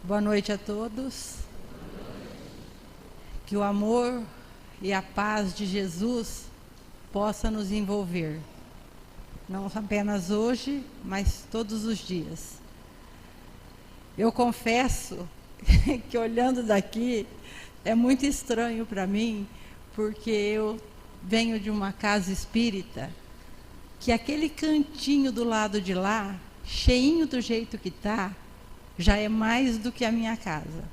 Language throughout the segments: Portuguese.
Boa noite a todos. Que o amor e a paz de Jesus possa nos envolver, não apenas hoje, mas todos os dias. Eu confesso que olhando daqui é muito estranho para mim, porque eu venho de uma casa espírita, que aquele cantinho do lado de lá, cheinho do jeito que está, já é mais do que a minha casa.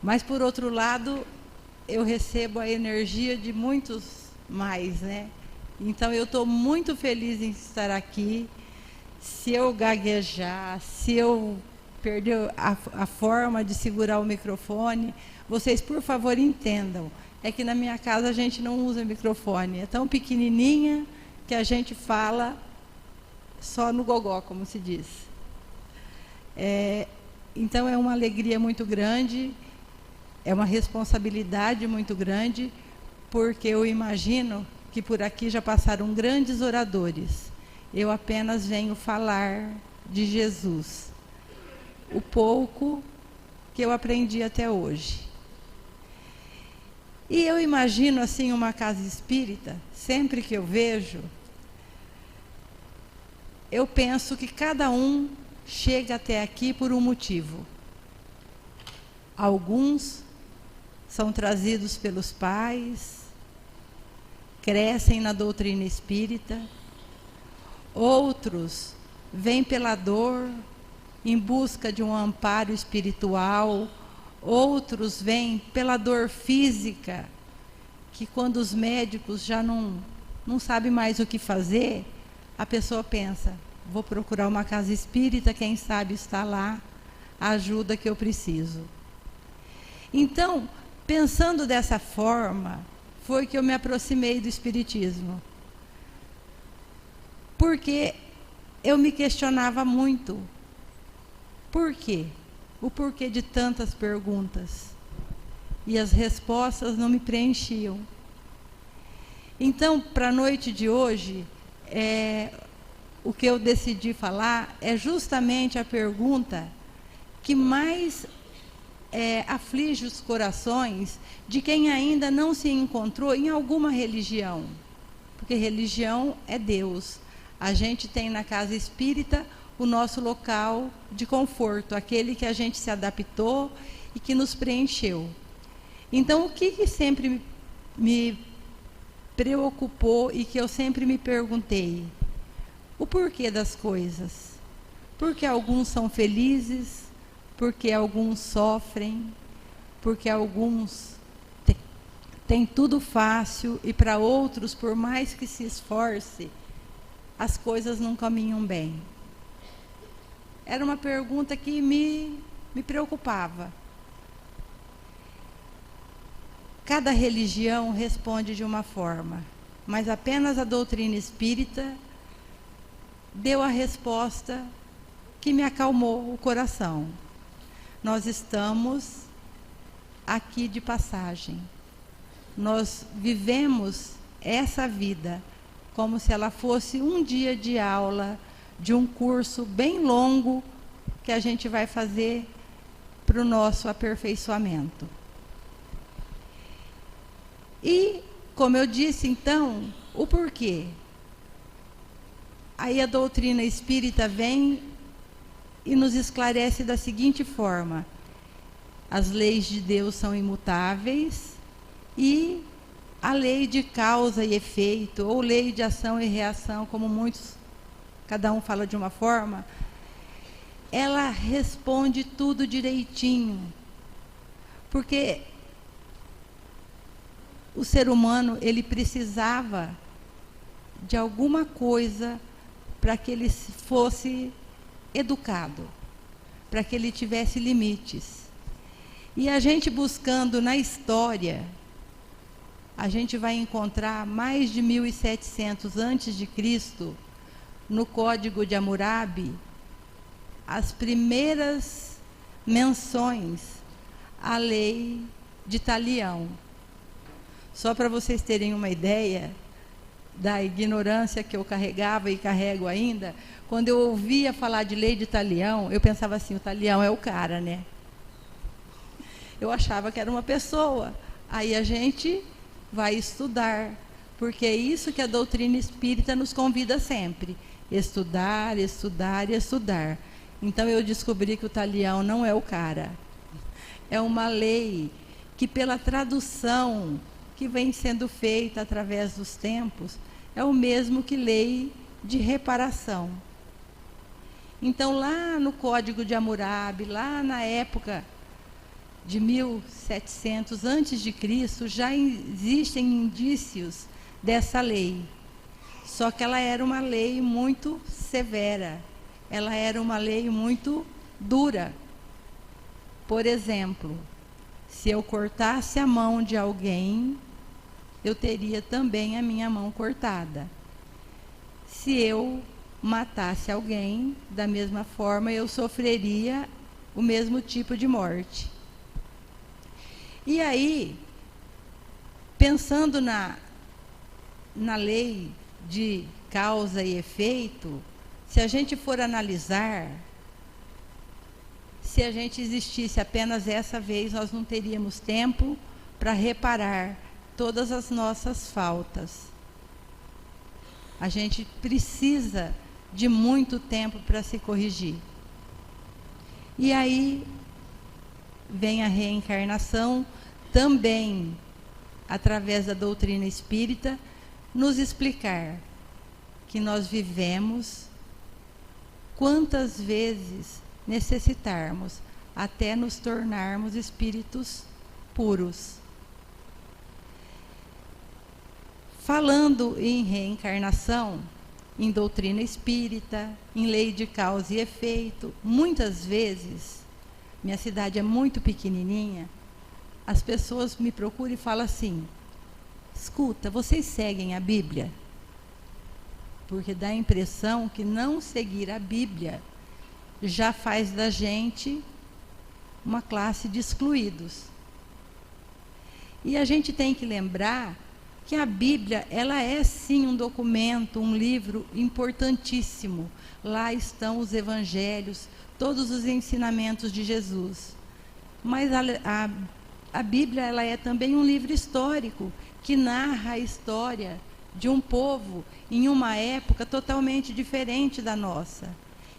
Mas, por outro lado, eu recebo a energia de muitos mais, né? Então, eu estou muito feliz em estar aqui. Se eu gaguejar, se eu perder a forma de segurar o microfone, vocês, por favor, entendam. É que na minha casa a gente não usa microfone. É tão pequenininha que a gente fala só no gogó, como se diz. Então, é uma alegria muito grande, é uma responsabilidade muito grande, porque eu imagino que por aqui já passaram grandes oradores. Eu apenas venho falar de Jesus, o pouco que eu aprendi até hoje. E eu imagino assim uma casa espírita, sempre que eu vejo, eu penso que cada um chega até aqui por um motivo. Alguns são trazidos pelos pais, crescem na doutrina espírita. Outros vêm pela dor, em busca de um amparo espiritual. Outros vêm pela dor física, que quando os médicos já não sabem mais o que fazer, a pessoa pensa, vou procurar uma casa espírita, quem sabe está lá, a ajuda que eu preciso. Então, pensando dessa forma, foi que eu me aproximei do espiritismo. Porque eu me questionava muito. Por quê? O porquê de tantas perguntas. E as respostas não me preenchiam. Então, para a noite de hoje, o que eu decidi falar é justamente a pergunta que mais aflige os corações de quem ainda não se encontrou em alguma religião. Porque religião é Deus. A gente tem na casa espírita o nosso local de conforto, aquele que a gente se adaptou e que nos preencheu. Então, o que sempre me preocupou e que eu sempre me perguntei? O porquê das coisas. Porque alguns são felizes, porque alguns sofrem, porque alguns têm tudo fácil e para outros, por mais que se esforce, as coisas não caminham bem. Era uma pergunta que me preocupava. Cada religião responde de uma forma, mas apenas a doutrina espírita deu a resposta que me acalmou o coração. Nós estamos aqui de passagem. Nós vivemos essa vida como se ela fosse um dia de aula de um curso bem longo que a gente vai fazer para o nosso aperfeiçoamento. E, como eu disse, então, o porquê? Aí a doutrina espírita vem e nos esclarece da seguinte forma: as leis de Deus são imutáveis e a lei de causa e efeito, ou lei de ação e reação, como muitos, cada um fala de uma forma, ela responde tudo direitinho. Porque o ser humano, ele precisava de alguma coisa para que ele fosse educado, para que ele tivesse limites. E a gente buscando na história, a gente vai encontrar mais de 1700 antes de Cristo, no Código de Hammurabi, as primeiras menções à lei de Talião. Só para vocês terem uma ideia, da ignorância que eu carregava e carrego ainda, quando eu ouvia falar de lei de Talião, eu pensava assim, o Talião é o cara, né? Eu achava que era uma pessoa. Aí a gente vai estudar, porque é isso que a doutrina espírita nos convida sempre, estudar, estudar e estudar. Então eu descobri que o Talião não é o cara, é uma lei que, pela tradução que vem sendo feita através dos tempos, é o mesmo que lei de reparação. Então, lá no Código de Hammurabi, lá na época de 1700 antes de Cristo, já existem indícios dessa lei. Só que ela era uma lei muito severa, ela era uma lei muito dura. Por exemplo, se eu cortasse a mão de alguém, eu teria também a minha mão cortada. Se eu matasse alguém, da mesma forma, eu sofreria o mesmo tipo de morte. E aí, pensando na lei de causa e efeito, se a gente for analisar, se a gente existisse apenas essa vez, nós não teríamos tempo para reparar todas as nossas faltas. A gente precisa de muito tempo para se corrigir. E aí vem a reencarnação, também através da doutrina espírita, nos explicar que nós vivemos quantas vezes necessitarmos até nos tornarmos espíritos puros. Falando em reencarnação, em doutrina espírita, em lei de causa e efeito, muitas vezes, minha cidade é muito pequenininha, as pessoas me procuram e falam assim, escuta, vocês seguem a Bíblia? Porque dá a impressão que não seguir a Bíblia já faz da gente uma classe de excluídos. E a gente tem que lembrar que a Bíblia, ela é sim um documento, um livro importantíssimo. Lá estão os evangelhos, todos os ensinamentos de Jesus. Mas a Bíblia, ela é também um livro histórico, que narra a história de um povo em uma época totalmente diferente da nossa.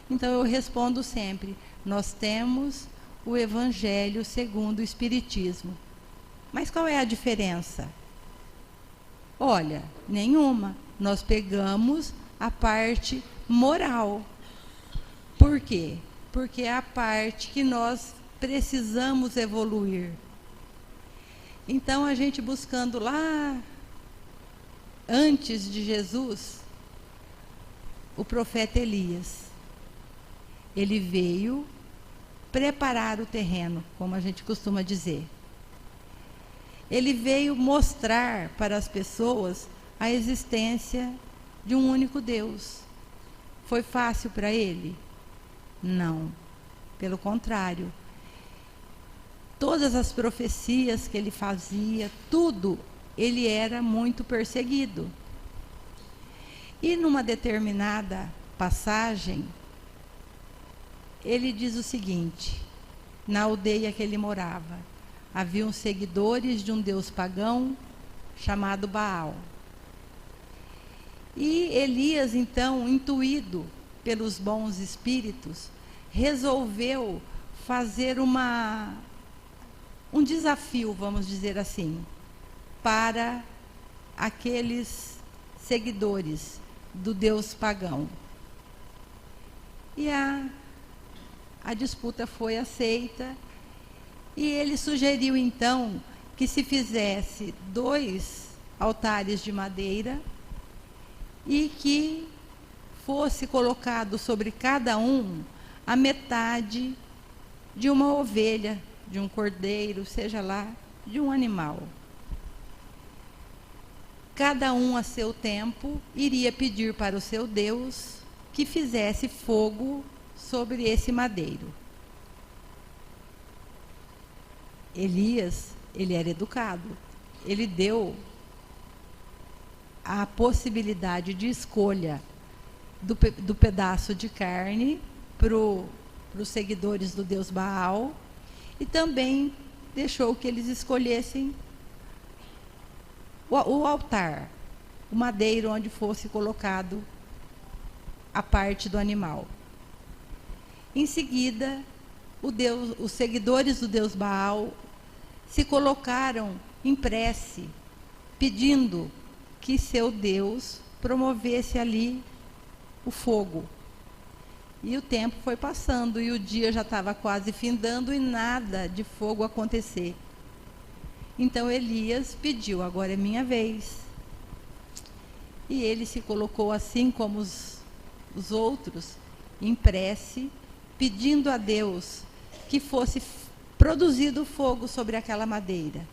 Então eu respondo sempre, nós temos o Evangelho segundo o Espiritismo. Mas qual é a diferença? Olha, nenhuma. Nós pegamos a parte moral. Por quê? Porque é a parte que nós precisamos evoluir. Então, a gente buscando lá, antes de Jesus, o profeta Elias. Ele veio preparar o terreno, como a gente costuma dizer. Ele veio mostrar para as pessoas a existência de um único Deus. Foi fácil para ele? Não. Pelo contrário. Todas as profecias que ele fazia, tudo, ele era muito perseguido. E numa determinada passagem, ele diz o seguinte, na aldeia que ele morava, haviam seguidores de um deus pagão chamado Baal. E Elias, então, intuído pelos bons espíritos, resolveu fazer um desafio, vamos dizer assim, para aqueles seguidores do deus pagão. E a disputa foi aceita. E ele sugeriu, então, que se fizesse 2 altares de madeira e que fosse colocado sobre cada um a metade de uma ovelha, de um cordeiro, seja lá, de um animal. Cada um a seu tempo iria pedir para o seu Deus que fizesse fogo sobre esse madeiro. Elias, ele era educado, ele deu a possibilidade de escolha do pedaço de carne para os seguidores do deus Baal, e também deixou que eles escolhessem o altar, o madeiro onde fosse colocado a parte do animal. Em seguida, os seguidores do deus Baal se colocaram em prece, pedindo que seu Deus promovesse ali o fogo. E o tempo foi passando, e o dia já estava quase findando, e nada de fogo acontecer. Então Elias pediu: agora é minha vez. E ele se colocou, assim como os outros, em prece, pedindo a Deus que fosse produzido fogo sobre aquela madeira,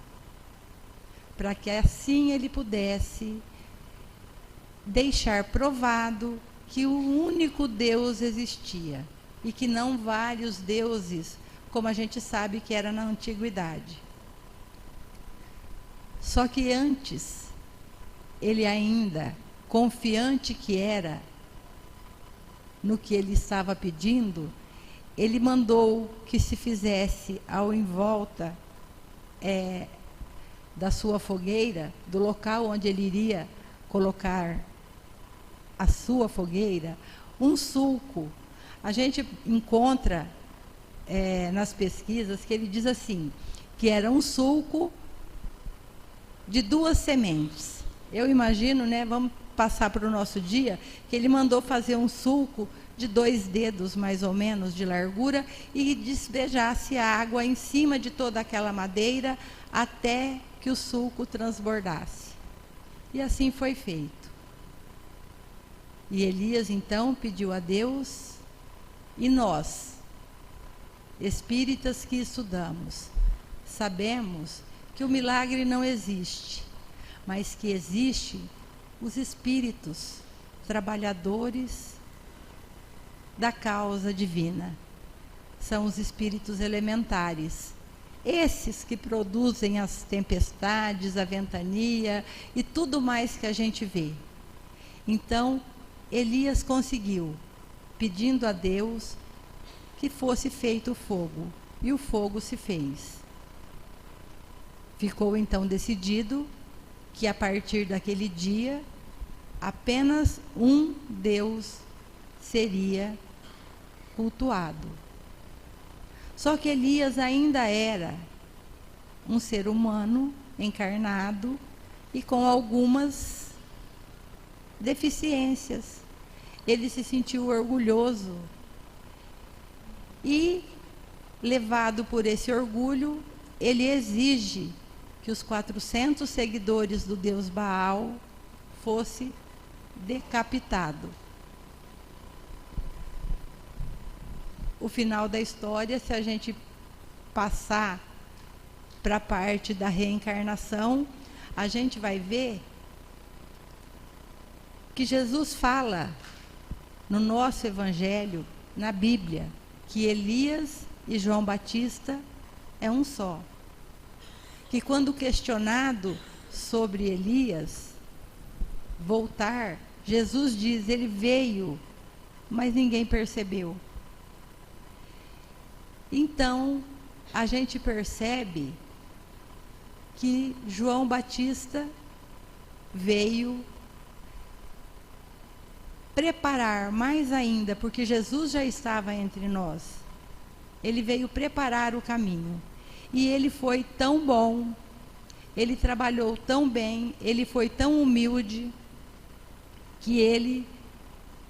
para que assim ele pudesse deixar provado que o único Deus existia, e que não vários deuses, como a gente sabe que era na antiguidade. Só que antes, ele ainda, confiante que era no que ele estava pedindo, ele mandou que se fizesse em volta da sua fogueira, do local onde ele iria colocar a sua fogueira, um sulco. A gente encontra nas pesquisas que ele diz assim, que era um sulco de 2 sementes. Eu imagino, vamos passar para o nosso dia, que ele mandou fazer um sulco de 2 dedos, mais ou menos, de largura, e despejasse água em cima de toda aquela madeira, até que o sulco transbordasse. E assim foi feito. E Elias, então, pediu a Deus, e nós, espíritas que estudamos, sabemos que o milagre não existe, mas que existe os espíritos trabalhadores da causa divina. São os espíritos elementares, esses que produzem as tempestades, a ventania e tudo mais que a gente vê. Então, Elias conseguiu, pedindo a Deus que fosse feito o fogo, e o fogo se fez. Ficou então decidido que a partir daquele dia, apenas um Deus seria cultuado. Só que Elias ainda era um ser humano encarnado e com algumas deficiências. Ele se sentiu orgulhoso e, levado por esse orgulho, ele exige que os 400 seguidores do deus Baal fossem decapitados. O final da história, se a gente passar para a parte da reencarnação, a gente vai ver que Jesus fala no nosso Evangelho, na Bíblia, que Elias e João Batista é um só. Que quando questionado sobre Elias voltar, Jesus diz: ele veio, mas ninguém percebeu. Então, a gente percebe que João Batista veio preparar mais ainda, porque Jesus já estava entre nós. Ele veio preparar o caminho. E ele foi tão bom, ele trabalhou tão bem, ele foi tão humilde, que ele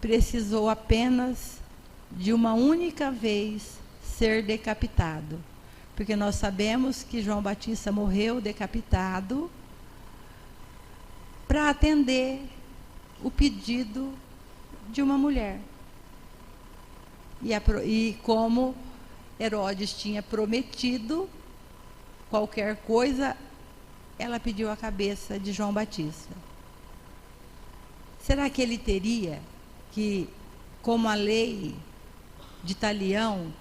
precisou apenas de uma única vez ser decapitado. Porque nós sabemos que João Batista morreu decapitado para atender o pedido de uma mulher. E como Herodes tinha prometido qualquer coisa, ela pediu a cabeça de João Batista. Será que ele teria que, como a lei de Talião,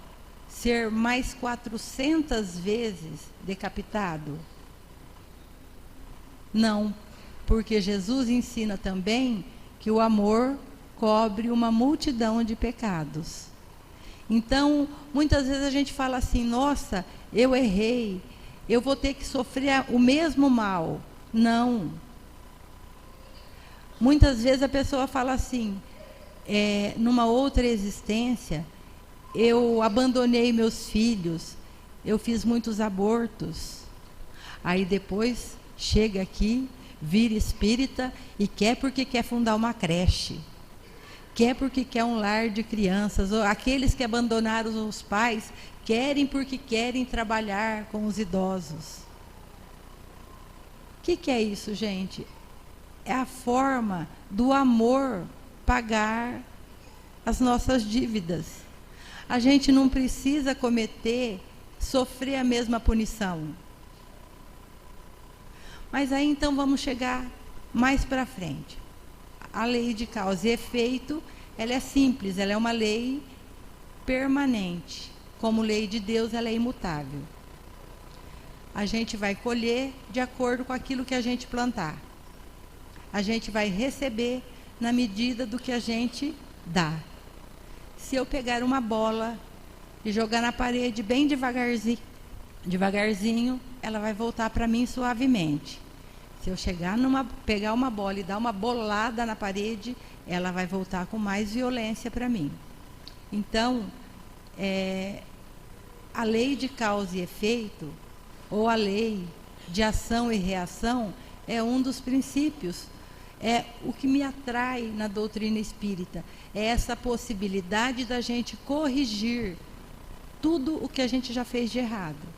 ser mais 400 vezes decapitado? Não, porque Jesus ensina também que o amor cobre uma multidão de pecados. Então, muitas vezes a gente fala assim: nossa, eu errei, eu vou ter que sofrer o mesmo mal. Não. Muitas vezes a pessoa fala assim: numa outra existência, eu abandonei meus filhos, eu fiz muitos abortos. Aí depois chega aqui, vira espírita e quer porque quer fundar uma creche. Quer porque quer um lar de crianças. Ou aqueles que abandonaram os pais querem porque querem trabalhar com os idosos. O que é isso, gente? É a forma do amor pagar as nossas dívidas. A gente não precisa sofrer a mesma punição. Mas aí então vamos chegar mais para frente. A lei de causa e efeito, ela é simples, ela é uma lei permanente. Como lei de Deus, ela é imutável. A gente vai colher de acordo com aquilo que a gente plantar. A gente vai receber na medida do que a gente dá. Se eu pegar uma bola e jogar na parede bem devagarzinho, ela vai voltar para mim suavemente. Se eu pegar uma bola e dar uma bolada na parede, ela vai voltar com mais violência para mim. Então, a lei de causa e efeito, ou a lei de ação e reação, é um dos princípios. É o que me atrai na doutrina espírita. É essa possibilidade da gente corrigir tudo o que a gente já fez de errado.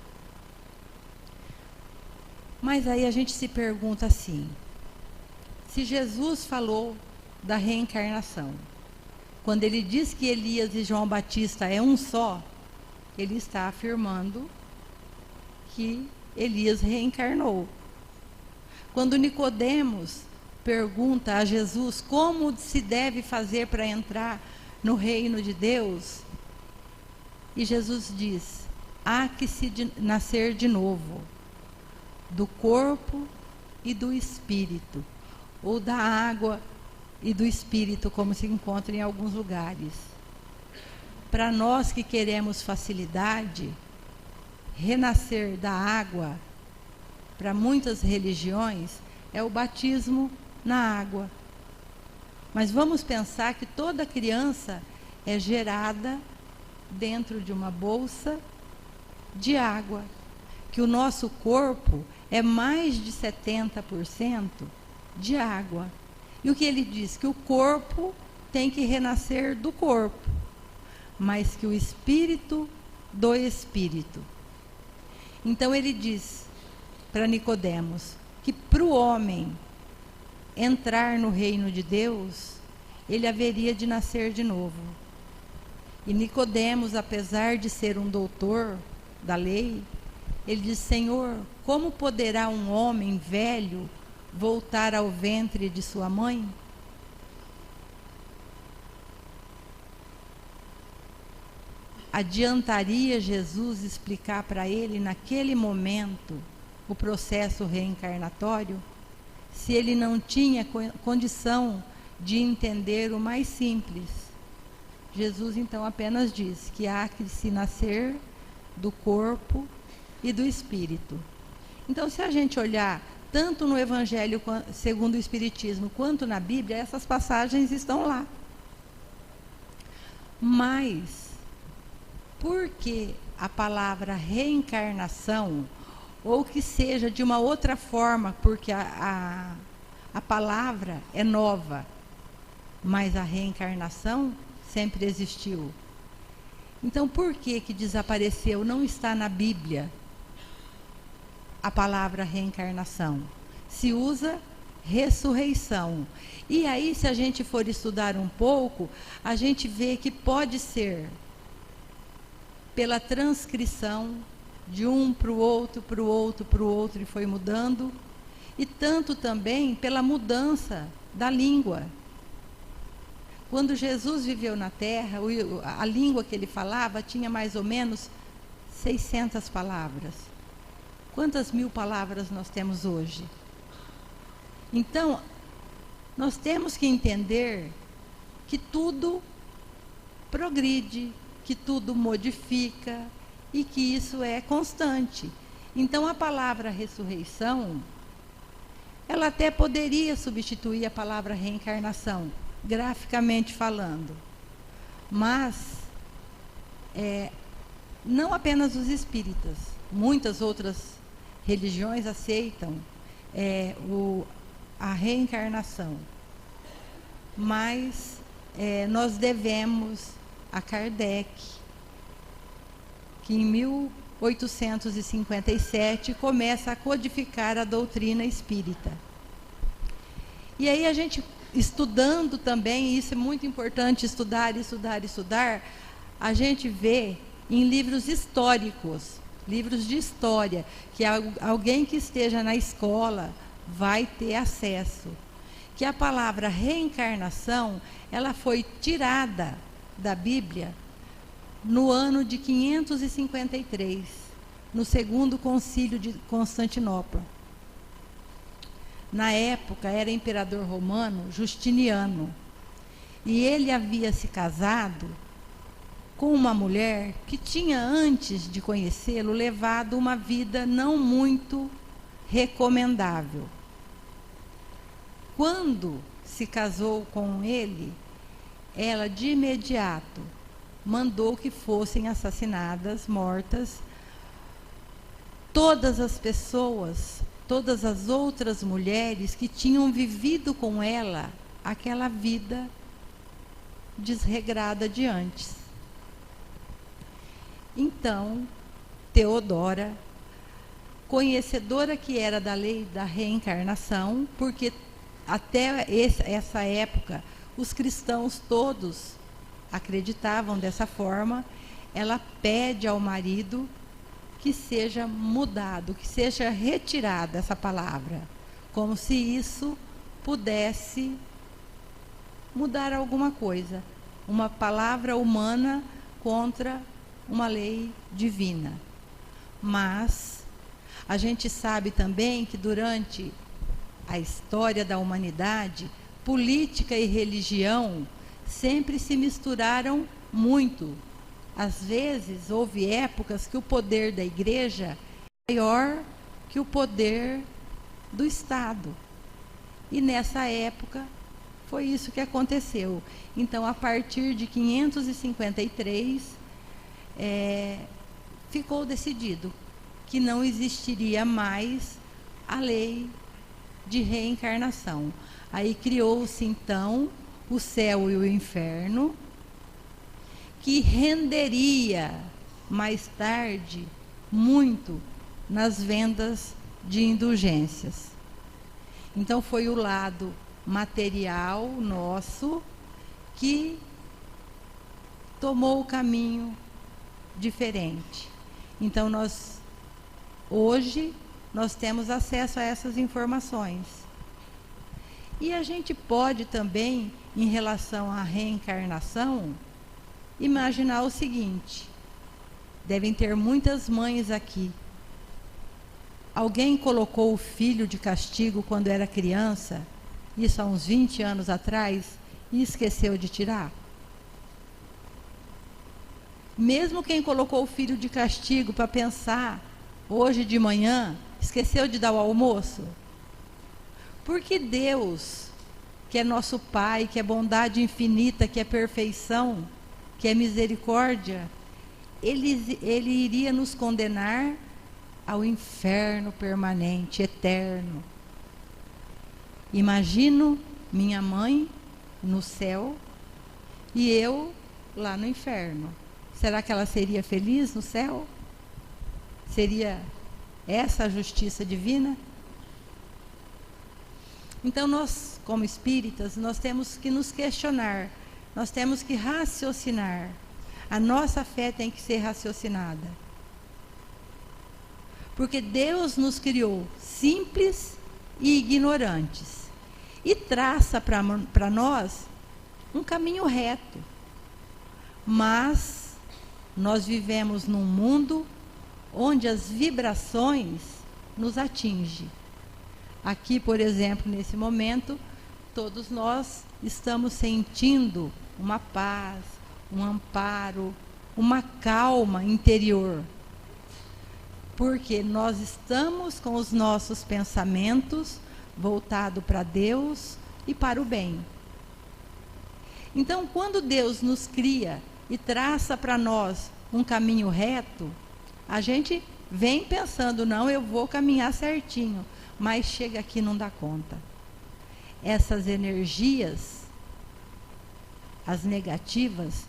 Mas aí a gente se pergunta assim: se Jesus falou da reencarnação, quando ele diz que Elias e João Batista é um só, ele está afirmando que Elias reencarnou. Quando Nicodemos pergunta a Jesus como se deve fazer para entrar no reino de Deus, e Jesus diz: há que se nascer de novo, do corpo e do espírito, ou da água e do espírito, como se encontra em alguns lugares. Para nós que queremos facilidade, renascer da água, para muitas religiões, é o batismo na água. Mas vamos pensar que toda criança é gerada dentro de uma bolsa de água, que o nosso corpo é mais de 70% de água. E o que ele diz? Que o corpo tem que renascer do corpo, mas que o espírito do espírito. Então ele diz para Nicodemos que para o homem entrar no reino de Deus, ele haveria de nascer de novo. E Nicodemos, apesar de ser um doutor da lei, ele diz: Senhor, como poderá um homem velho voltar ao ventre de sua mãe? Adiantaria Jesus explicar para ele, naquele momento, o processo reencarnatório, se ele não tinha condição de entender o mais simples? Jesus então apenas diz que há que se nascer do corpo e do espírito. Então, se a gente olhar tanto no Evangelho segundo o Espiritismo quanto na Bíblia, essas passagens estão lá. Mas por que a palavra reencarnação, ou que seja de uma outra forma, porque a palavra é nova, mas a reencarnação sempre existiu? Então, por que desapareceu? Não está na Bíblia a palavra reencarnação. Se usa ressurreição. E aí, se a gente for estudar um pouco, a gente vê que pode ser pela transcrição de um para o outro, para o outro, para o outro, e foi mudando, e tanto também pela mudança da língua. Quando Jesus viveu na Terra, a língua que ele falava tinha mais ou menos 600 palavras. Quantas mil palavras nós temos hoje? Então, nós temos que entender que tudo progride, que tudo modifica e que isso é constante. Então, a palavra ressurreição, ela até poderia substituir a palavra reencarnação, graficamente falando. Mas, não apenas os espíritas, muitas outras religiões aceitam a reencarnação. Mas nós devemos a Kardec, que em 1857 começa a codificar a doutrina espírita. E aí a gente, estudando também, isso é muito importante, estudar, a gente vê em livros históricos, livros de história, que alguém que esteja na escola vai ter acesso, que a palavra reencarnação, ela foi tirada da Bíblia no ano de 553, no segundo concílio de Constantinopla. Na época era imperador romano Justiniano, e ele havia se casado com uma mulher que tinha, antes de conhecê-lo, levado uma vida não muito recomendável. Quando se casou com ele, ela de imediato mandou que fossem assassinadas, mortas, todas as pessoas, todas as outras mulheres que tinham vivido com ela aquela vida desregrada de antes. Então, Teodora, conhecedora que era da lei da reencarnação, porque até essa época os cristãos todos acreditavam dessa forma, ela pede ao marido que seja mudado, que seja retirada essa palavra, como se isso pudesse mudar alguma coisa, uma palavra humana contra uma lei divina. Mas a gente sabe também que durante a história da humanidade, política e religião sempre se misturaram muito. Às vezes, houve épocas que o poder da igreja é maior que o poder do Estado. E nessa época, foi isso que aconteceu. Então, a partir de 553, ficou decidido que não existiria mais a lei de reencarnação. Aí criou-se, então, o céu e o inferno, que renderia mais tarde muito nas vendas de indulgências. Então foi o lado material nosso que tomou o caminho diferente. Então hoje nós temos acesso a essas informações. E a gente pode também, em relação à reencarnação, imaginar o seguinte: devem ter muitas mães aqui. Alguém colocou o filho de castigo quando era criança, isso há uns 20 anos atrás, e esqueceu de tirar? Mesmo quem colocou o filho de castigo para pensar hoje de manhã, esqueceu de dar o almoço? Porque Deus, que é nosso Pai, que é bondade infinita, que é perfeição, que é misericórdia, Ele iria nos condenar ao inferno permanente, eterno. Imagino minha mãe no céu e eu lá no inferno. Será que ela seria feliz no céu? Seria essa a justiça divina? Então nós, como espíritas, nós temos que nos questionar, nós temos que raciocinar. A nossa fé tem que ser raciocinada. Porque Deus nos criou simples e ignorantes e traça para nós um caminho reto. Mas nós vivemos num mundo onde as vibrações nos atingem. Aqui, por exemplo, nesse momento, todos nós estamos sentindo uma paz, um amparo, uma calma interior. Porque nós estamos com os nossos pensamentos voltados para Deus e para o bem. Então, quando Deus nos cria e traça para nós um caminho reto, a gente vem pensando, não, eu vou caminhar certinho, mas chega aqui e não dá conta. Essas energias, as negativas,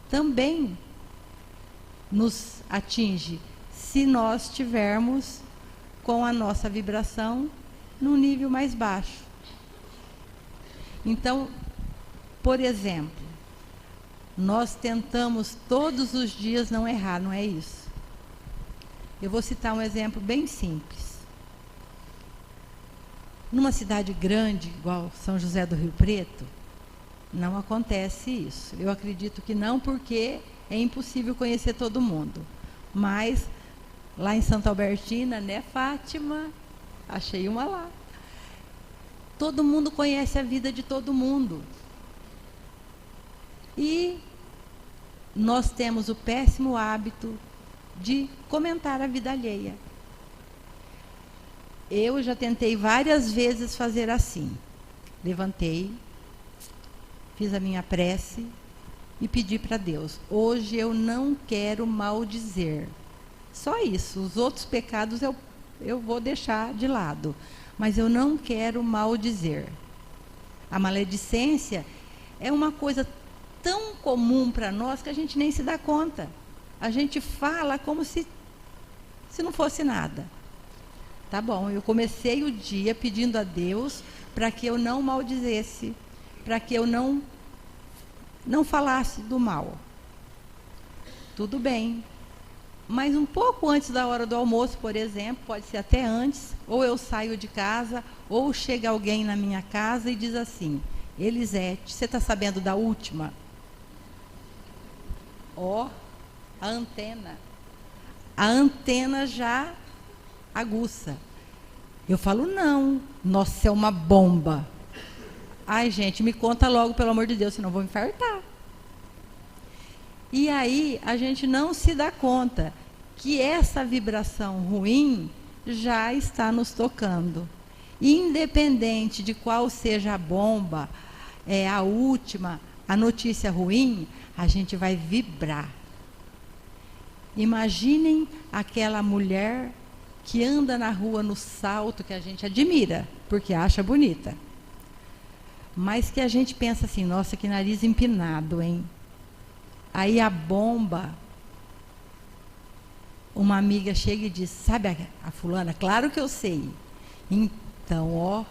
também nos atinge se nós estivermos com a nossa vibração num nível mais baixo. Então, por exemplo, nós tentamos todos os dias não errar, não é isso? Eu vou citar um exemplo bem simples. Numa cidade grande, igual São José do Rio Preto, não acontece isso. Eu acredito que não, porque é impossível conhecer todo mundo. Mas, lá em Santa Albertina, né, Fátima? Achei uma lá. Todo mundo conhece a vida de todo mundo. E nós temos o péssimo hábito de comentar a vida alheia. Eu já tentei várias vezes fazer assim. Levantei, fiz a minha prece e pedi para Deus: hoje eu não quero maldizer. Só isso. Os outros pecados eu vou deixar de lado. Mas eu não quero maldizer. A maledicência é uma coisa tão comum para nós que a gente nem se dá conta. A gente fala como se não fosse nada. Tá bom, eu comecei o dia pedindo a Deus para que eu não maldizesse, para que eu não falasse do mal. Tudo bem. Mas um pouco antes da hora do almoço, por exemplo, pode ser até antes, ou eu saio de casa, ou chega alguém na minha casa e diz assim: Elisete, você está sabendo da última? Ó, a antena. A antena já aguça. Eu falo, não, nossa, é uma bomba. Ai, gente, me conta logo, pelo amor de Deus, senão eu vou infartar. E aí, a gente não se dá conta que essa vibração ruim já está nos tocando. Independente de qual seja a bomba, a última, a notícia ruim, a gente vai vibrar. Imaginem aquela mulher que anda na rua no salto, que a gente admira, porque acha bonita. Mas que a gente pensa assim, nossa, que nariz empinado, hein? Aí a bomba, uma amiga chega e diz, sabe a fulana? Claro que eu sei. Então, ó.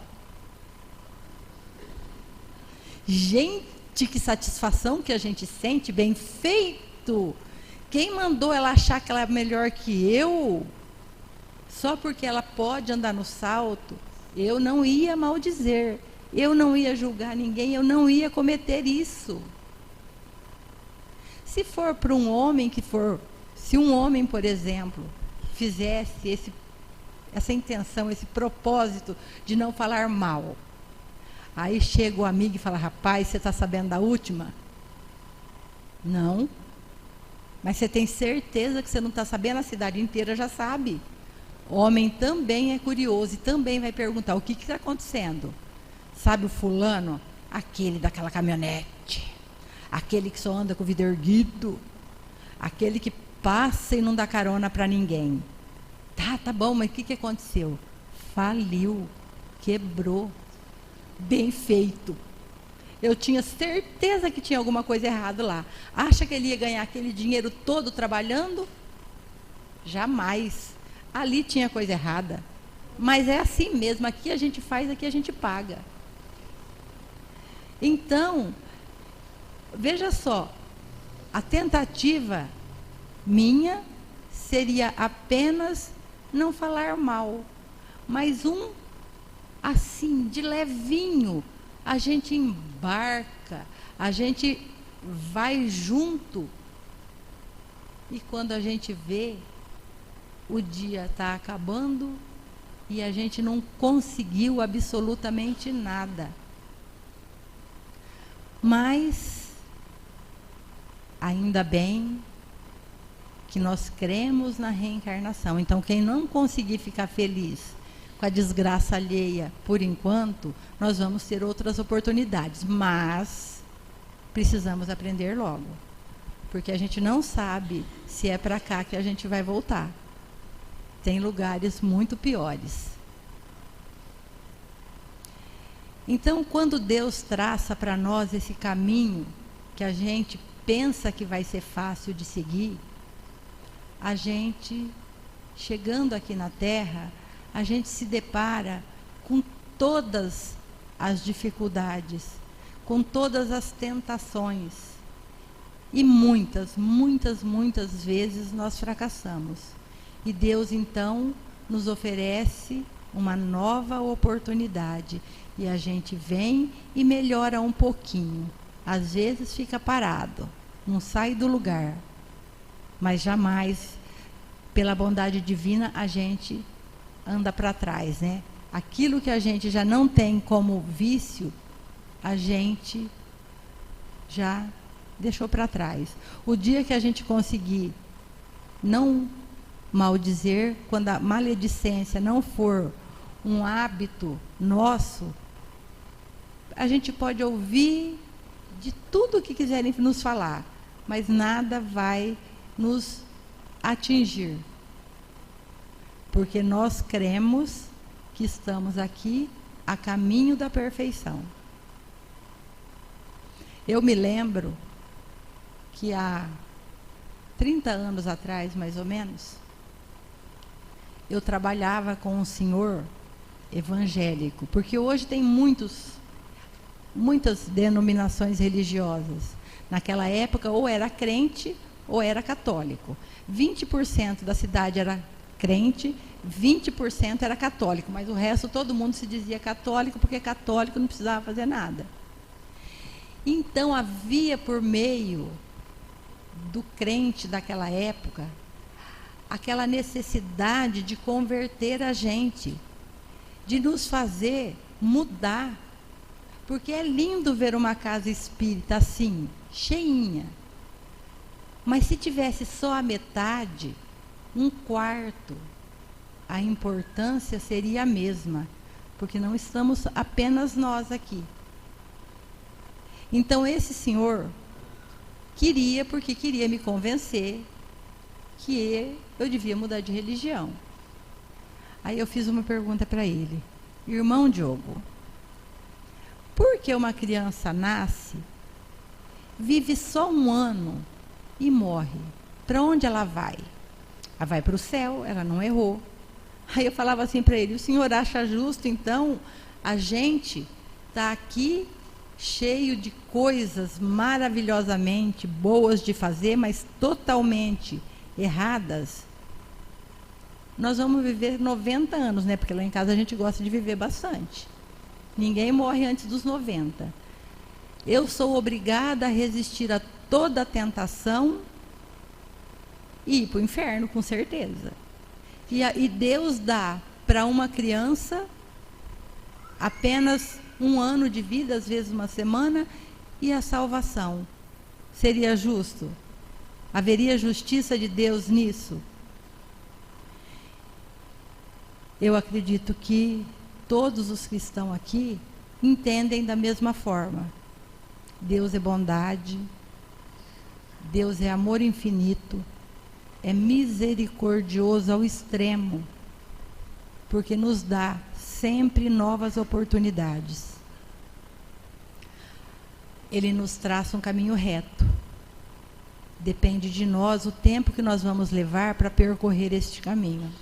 Gente, que satisfação que a gente sente, bem feito. Quem mandou ela achar que ela é melhor que eu? Só porque ela pode andar no salto, eu não ia maldizer, eu não ia julgar ninguém, eu não ia cometer isso. Se for para um homem se um homem, por exemplo, fizesse essa intenção, esse propósito de não falar mal, aí chega o amigo e fala, rapaz, você está sabendo da última? Não. Mas você tem certeza que você não está sabendo? A cidade inteira já sabe. Homem também é curioso e também vai perguntar, o que está acontecendo? Sabe o fulano? Aquele daquela caminhonete. Aquele que só anda com o vidro erguido. Aquele que passa e não dá carona para ninguém. Tá bom, mas o que aconteceu? Faliu, quebrou. Bem feito. Eu tinha certeza que tinha alguma coisa errada lá. Acha que ele ia ganhar aquele dinheiro todo trabalhando? Jamais. Ali tinha coisa errada. Mas é assim mesmo. Aqui a gente faz, aqui a gente paga. Então, veja só. A tentativa minha seria apenas não falar mal. Mas assim, de levinho, a gente embarca, a gente vai junto. E quando a gente vê, o dia está acabando e a gente não conseguiu absolutamente nada. Mas, ainda bem que nós cremos na reencarnação. Então, quem não conseguir ficar feliz com a desgraça alheia por enquanto, nós vamos ter outras oportunidades. Mas, precisamos aprender logo. Porque a gente não sabe se é para cá que a gente vai voltar. Tem lugares muito piores. Então, quando Deus traça para nós esse caminho que a gente pensa que vai ser fácil de seguir, a gente, chegando aqui na Terra, a gente se depara com todas as dificuldades, com todas as tentações. E muitas vezes nós fracassamos. E Deus, então, nos oferece uma nova oportunidade. E a gente vem e melhora um pouquinho. Às vezes fica parado, não sai do lugar. Mas jamais, pela bondade divina, a gente anda para trás, né? Aquilo que a gente já não tem como vício, a gente já deixou para trás. O dia que a gente conseguir não maldizer, quando a maledicência não for um hábito nosso, a gente pode ouvir de tudo o que quiserem nos falar, mas nada vai nos atingir. Porque nós cremos que estamos aqui a caminho da perfeição. Eu me lembro que há 30 anos atrás, mais ou menos, eu trabalhava com um senhor evangélico, porque hoje tem muitas denominações religiosas. Naquela época, ou era crente ou era católico. 20% da cidade era crente, 20% era católico, mas o resto todo mundo se dizia católico, porque católico não precisava fazer nada. Então havia por meio do crente daquela época aquela necessidade de converter a gente, de nos fazer mudar, porque é lindo ver uma casa espírita assim, cheinha, mas se tivesse só a metade, um quarto, a importância seria a mesma, porque não estamos apenas nós aqui. Então esse senhor porque queria me convencer que eu devia mudar de religião. Aí eu fiz uma pergunta para ele: irmão Diogo, por que uma criança nasce, vive só um ano e morre? Para onde ela vai? Ela vai para o céu, ela não errou. Aí eu falava assim para ele: o senhor acha justo, então, a gente está aqui cheio de coisas maravilhosamente boas de fazer, mas totalmente erradas? Nós vamos viver 90 anos, né? Porque lá em casa a gente gosta de viver bastante. Ninguém morre antes dos 90. Eu sou obrigada a resistir a toda a tentação e ir para o inferno, com certeza. E Deus dá para uma criança apenas um ano de vida, às vezes uma semana, e a salvação. Seria justo? Haveria justiça de Deus nisso? Eu acredito que todos os que estão aqui entendem da mesma forma. Deus é bondade, Deus é amor infinito, é misericordioso ao extremo, porque nos dá sempre novas oportunidades. Ele nos traça um caminho reto. Depende de nós o tempo que nós vamos levar para percorrer este caminho.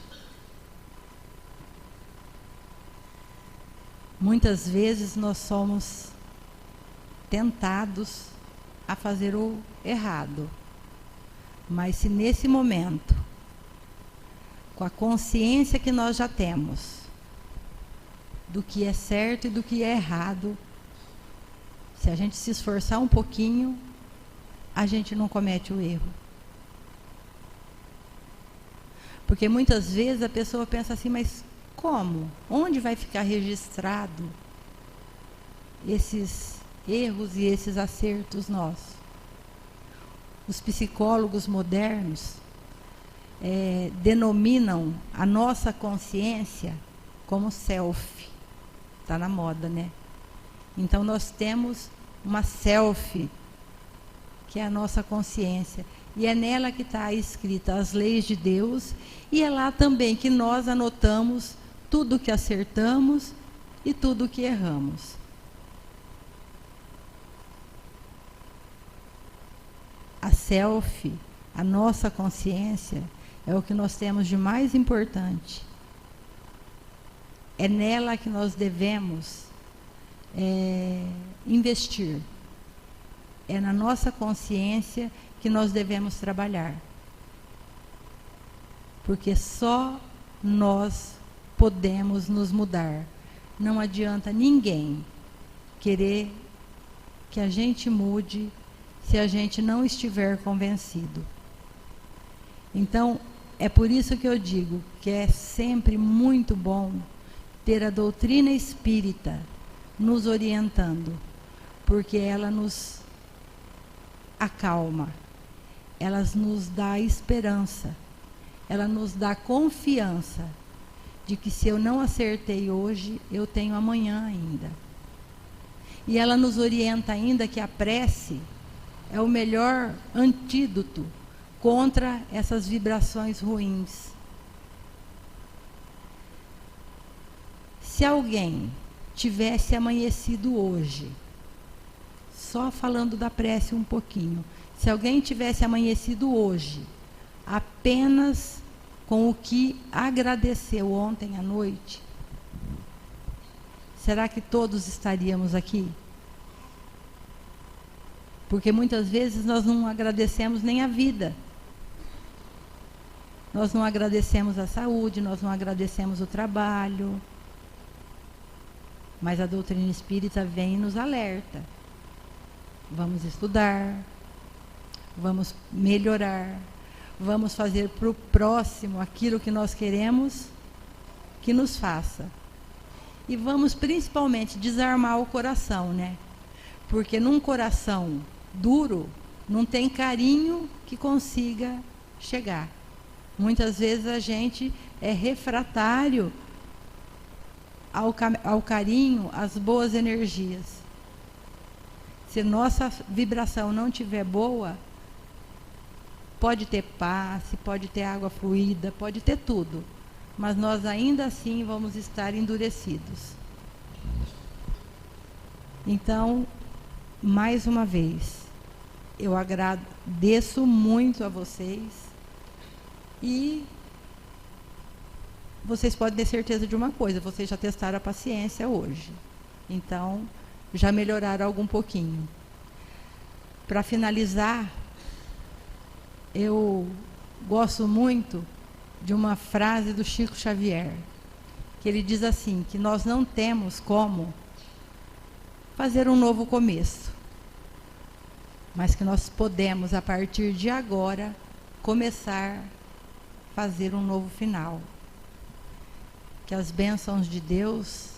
Muitas vezes nós somos tentados a fazer o errado. Mas se nesse momento, com a consciência que nós já temos, do que é certo e do que é errado, se a gente se esforçar um pouquinho, a gente não comete o erro. Porque muitas vezes a pessoa pensa assim: mas Como? Onde vai ficar registrado esses erros e esses acertos nossos? Os psicólogos modernos denominam a nossa consciência como self. Está na moda, né? Então nós temos uma self, que é a nossa consciência. E é nela que está escrita as leis de Deus, e é lá também que nós anotamos tudo que acertamos e tudo que erramos. A self, a nossa consciência, é o que nós temos de mais importante. É nela que nós devemos investir. É na nossa consciência que nós devemos trabalhar. Porque só nós podemos nos mudar. Não adianta ninguém querer que a gente mude se a gente não estiver convencido. Então, é por isso que eu digo que é sempre muito bom ter a doutrina espírita nos orientando, porque ela nos acalma, ela nos dá esperança, ela nos dá confiança de que se eu não acertei hoje, eu tenho amanhã ainda. E ela nos orienta ainda que a prece é o melhor antídoto contra essas vibrações ruins. Se alguém tivesse amanhecido hoje, só falando da prece um pouquinho, se alguém tivesse amanhecido hoje apenas com o que agradeceu ontem à noite, será que todos estaríamos aqui? Porque muitas vezes nós não agradecemos nem a vida. Nós não agradecemos a saúde, nós não agradecemos o trabalho. Mas a doutrina espírita vem e nos alerta. Vamos estudar, vamos melhorar, vamos fazer para o próximo aquilo que nós queremos que nos faça. E vamos principalmente desarmar o coração, né? Porque num coração duro não tem carinho que consiga chegar. Muitas vezes a gente é refratário ao carinho, às boas energias. Se nossa vibração não estiver boa, pode ter passe, pode ter água fluida, pode ter tudo, mas nós ainda assim vamos estar endurecidos. Então, mais uma vez, eu agradeço muito a vocês e vocês podem ter certeza de uma coisa, vocês já testaram a paciência hoje. Então, já melhoraram algum pouquinho. Para finalizar, eu gosto muito de uma frase do Chico Xavier, que ele diz assim, que nós não temos como fazer um novo começo, mas que nós podemos, a partir de agora, começar a fazer um novo final. Que as bênçãos de Deus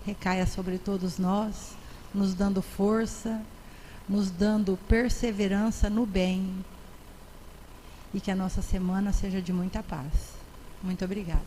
recaia sobre todos nós, nos dando força, nos dando perseverança no bem, e que a nossa semana seja de muita paz. Muito obrigada.